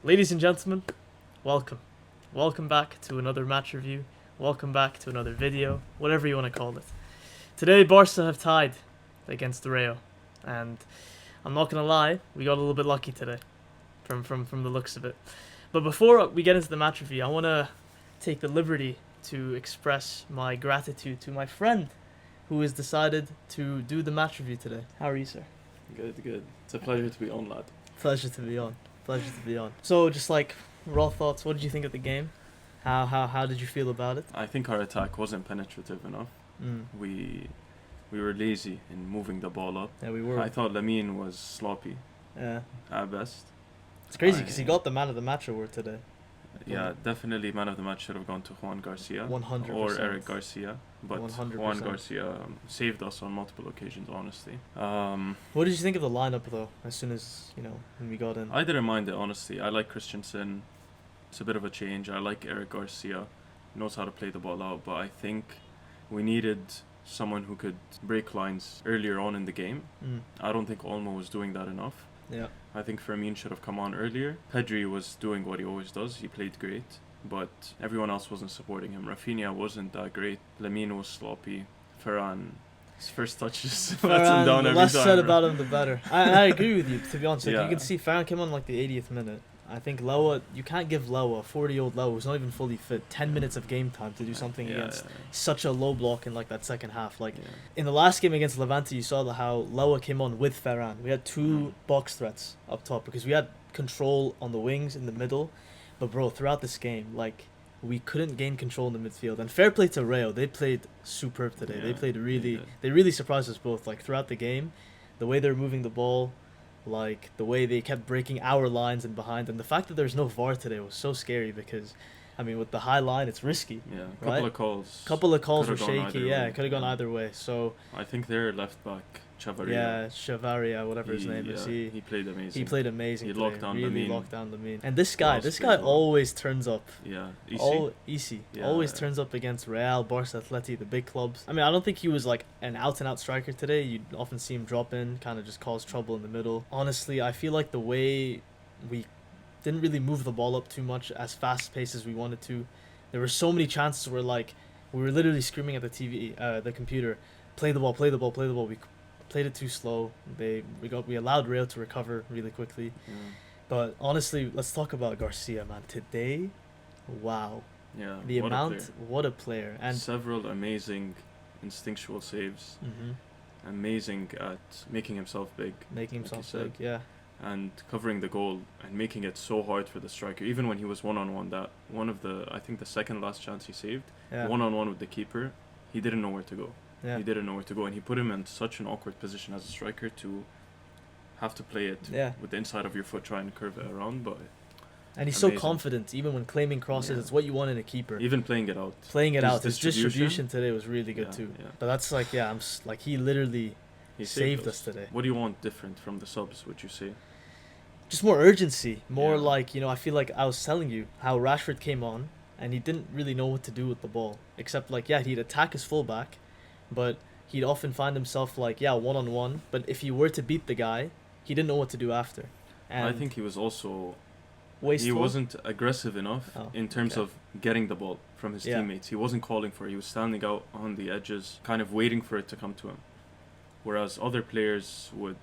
Ladies and gentlemen, welcome. Welcome back to another match review. Welcome back to another video, whatever you want to call it. Today, Barca have tied against the Rayo, and I'm not gonna lie, we got a little bit lucky today, from the looks of it. But before we get into the match review, I want to take the liberty to express my gratitude to my friend who has decided to do the match review today. How are you, sir? Good. It's a pleasure to be on, lad. Pleasure to be on. So, just like raw thoughts, what did you think of the game? How did you feel about it? I think our attack wasn't penetrative enough. We were lazy in moving the ball up. Yeah, we were. I thought Lamine was sloppy Yeah. at best. It's crazy because he got the man of the match award today. Yeah, definitely man of the match should have gone to Juan Garcia 100%. or Eric Garcia. But 100%. Juan Garcia saved us on multiple occasions, honestly. What did you think of the lineup though? As soon as when we got in, I didn't mind it, honestly. I like Christensen. It's a bit of a change. I like Eric Garcia. Knows how to play the ball out, but I think we needed someone who could break lines earlier on in the game. I don't think Olmo was doing that enough. Yeah. I think Fermin should have come on earlier. Pedri was doing what he always does. He played great, but everyone else wasn't supporting him. Rafinha wasn't that great. Lamine was sloppy. Ferran, his first touches lets him down the every less time. said about him, the better. I agree with you, to be honest. Like, Yeah. you can see Farran came on like the 80th minute. I think Loa, you can't give Loa, 40-year-old Loa, who's not even fully fit, 10 minutes of game time to do something against such a low block in like that second half. Like in the last game against Levante, you saw how Loa came on with Ferran. We had two box threats up top because we had control on the wings in the middle. But bro, throughout this game, like we couldn't gain control in the midfield. And fair play to Rayo, they played superb today. Yeah, they played they they really surprised us both. Like throughout the game, the way they're moving the ball, like the way they kept breaking our lines and behind, and the fact that there's no VAR today was so scary because, I mean, with the high line, it's risky. Yeah, right? Couple of calls were could've gone shaky. either Yeah, way. it could have gone either way. So I think their left back, Chavaria. yeah, Chavaria, whatever his name is, he played amazing. he played amazing. He today. locked down really Lamine. locked down Lamine. And this guy else plays well? always turns up. Yeah, Easy. Yeah, Always yeah. turns up against Real, Barca, Atleti, the big clubs. I mean, I don't think he was like an out-and-out striker today. You'd often see him drop in, kind of just cause trouble in the middle. Honestly, I feel like the way we didn't really move the ball up too much as fast-paced as we wanted to. There were so many chances where like we were literally screaming at the TV, the computer, play the ball. We played it too slow. We allowed Real to recover really quickly. Yeah. But honestly, let's talk about Garcia, man. Today, wow. Yeah. What a player. And several amazing instinctual saves. Amazing at making himself big. making like you himself big, said. yeah. And covering the goal and making it so hard for the striker. Even when he was one-on-one, I think the second last chance he saved, Yeah. one-on-one with the keeper, he didn't know where to go. Yeah. He didn't know where to go, and he put him in such an awkward position as a striker to have to play it Yeah. with the inside of your foot, try and curve it around. But And he's amazing. so confident, even when claiming crosses. Yeah. It's what you want in a keeper. even playing it out. Playing it his out. His distribution today was really good too. Yeah. But that's like, yeah, like he literally He saved us today. What do you want different from the subs, would you say? Just more urgency. More Yeah. like, I feel like I was telling you how Rashford came on and he didn't really know what to do with the ball. Except like, yeah, he'd attack his fullback, but he'd often find himself like, yeah, one-on-one. But if he were to beat the guy, he didn't know what to do after. And I think he was also wasteful. he wasn't aggressive enough in terms okay. of getting the ball from his Yeah. teammates. He wasn't calling for it. He was standing out on the edges, kind of waiting for it to come to him. Whereas other players would,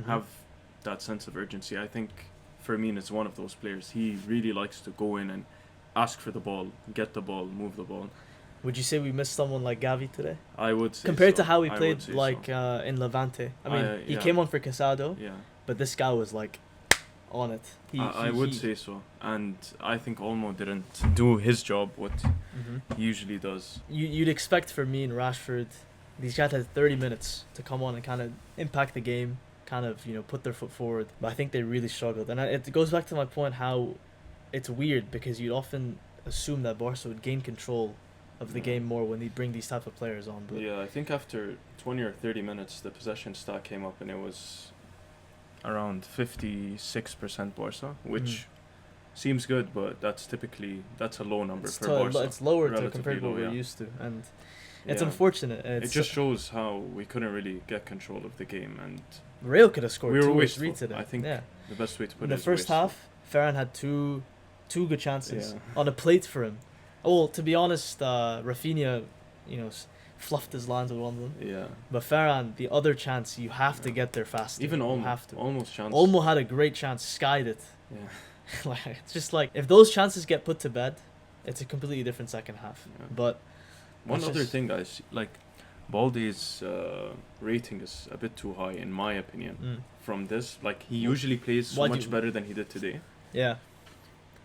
have that sense of urgency. I think Fermin is one of those players. He really likes to go in and ask for the ball, get the ball, move the ball. Would you say we missed someone like Gavi today? I would say Compared so. to how he I played would say like so. in Levante. I mean, he yeah. came on for Casado, Yeah. but this guy was like on it. I would say so. And I think Olmo didn't do his job, what he usually does. You'd expect for me and Rashford, these guys had 30 minutes to come on and kind of impact the game, kind of, put their foot forward. But I think they really struggled. And it goes back to my point how it's weird because you'd often assume that Barca would gain control of the game more when they bring these type of players on. But Yeah, I think after 20 or 30 minutes, the possession stat came up and it was around 56% Barca, which seems good, but that's a low number for Barca. it's lower to Relatively compared to what low, we're yeah. used to, and it's Yeah. unfortunate. It just shows how we couldn't really get control of the game, and Real could have scored we were 2 or wasteful. 3 today. I think yeah. the best way to put In it the is first wasteful. half, Ferran had two good chances Yeah. on a plate for him. Well, to be honest, Rafinha, fluffed his lines with one of them. Yeah. But Ferran, the other chance, you have to Yeah. get there fast. Even you Olmo. have to. Olmo's chance. Olmo had a great chance, skied it. Yeah. Like, it's just like if those chances get put to bed, it's a completely different second half. Yeah. But One it's other just- thing, guys, like Balde's rating is a bit too high in my opinion. mm, From this, like he usually plays so Why do much you- better than he did today. yeah,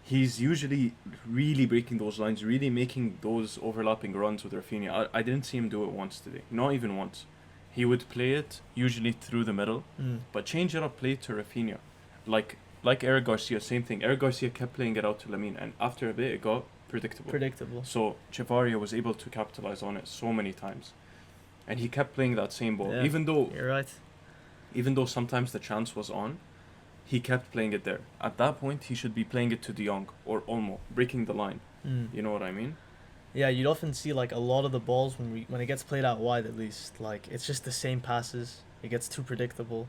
He's usually really breaking those lines, really making those overlapping runs with Rafinha. I didn't see him do it once today, not even once. He would play it usually through the middle, but change it up, play it to Rafinha, like Eric Garcia, same thing. Eric Garcia kept playing it out to Lamine, and after a bit it got predictable. So Chavaria was able to capitalize on it so many times, and he kept playing that same ball, Yeah. even You're right. though sometimes the chance was on. He kept playing it there. At that point, he should be playing it to De Jong or Olmo, breaking the line. You know what I mean? Yeah, you'd often see like a lot of the balls when it gets played out wide, at least, like it's just the same passes. It gets too predictable,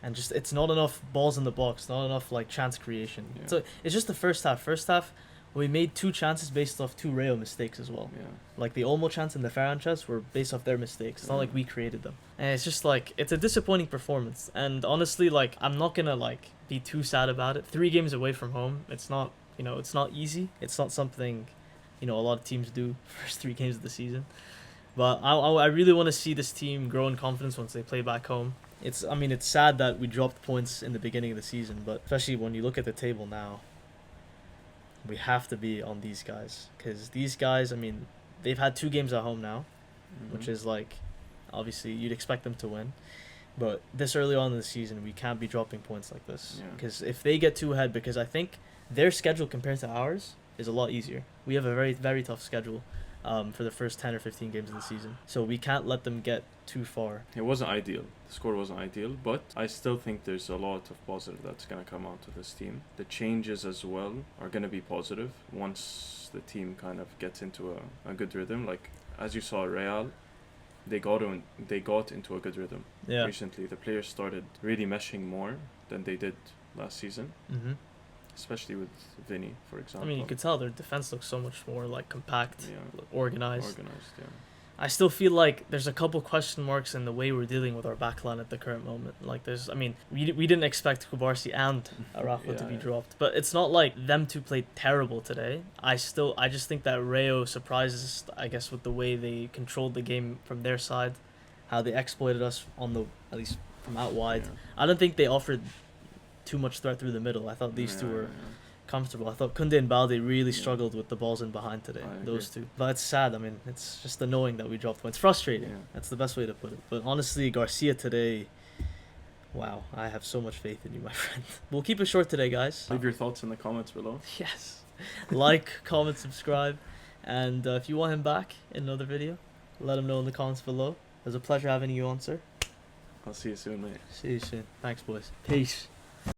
and just it's not enough balls in the box, not enough like chance creation. Yeah. So it's just the first half. First half, we made 2 chances based off 2 Rayo mistakes as well. Yeah. Like the Olmo chance and the Ferran chance were based off their mistakes. It's not like Yeah. we created them. And it's just like it's a disappointing performance. And honestly, like I'm not gonna like be too sad about it. 3 games away from home, it's not it's not easy. It's not something a lot of teams do first 3 games of the season. But I really want to see this team grow in confidence once they play back home. It's sad that we dropped points in the beginning of the season, but especially when you look at the table now, we have to be on these guys, because these guys, they've had 2 games at home now, which Mhm. is like, obviously you'd expect them to win, but this early on in the season we can't be dropping points like this, Yeah. because if they get too ahead, because I think their schedule compared to ours is a lot easier. We have a very, very tough schedule for the first 10 or 15 games of the season, so we can't let them get too far. It wasn't ideal. The score wasn't ideal, but I still think there's a lot of positive that's going to come out of this team. The changes as well are going to be positive once the team kind of gets into a good rhythm. Like, as you saw, Real, they got into a good rhythm Yeah. recently. The players started really meshing more than they did last season, Mm-hmm. especially with Vinny, for example. You could tell their defense looks so much more like compact, Yeah. organized. Yeah. I still feel like there's a couple question marks in the way we're dealing with our backline at the current moment. Like we didn't expect Kubarsi and Araujo to be Yeah. dropped, but it's not like them two played terrible today. I just think that Rayo surprises, I guess, with the way they controlled the game from their side, how they exploited us at least from out wide. Yeah. I don't think they offered too much threat through the middle. I thought these two were comfortable. I thought Kunde and Balde really Yeah. struggled with the balls in behind today. I Those two. But it's sad. It's just the knowing that we dropped points. Frustrating. Yeah. That's the best way to put it. But honestly, Garcia today, wow, I have so much faith in you, my friend. We'll keep it short today, guys. Leave your thoughts in the comments below. Yes. Like, comment, subscribe. And if you want him back in another video, let him know in the comments below. It was a pleasure having you on, sir. I'll see you soon, mate. See you soon. Thanks, boys. Peace.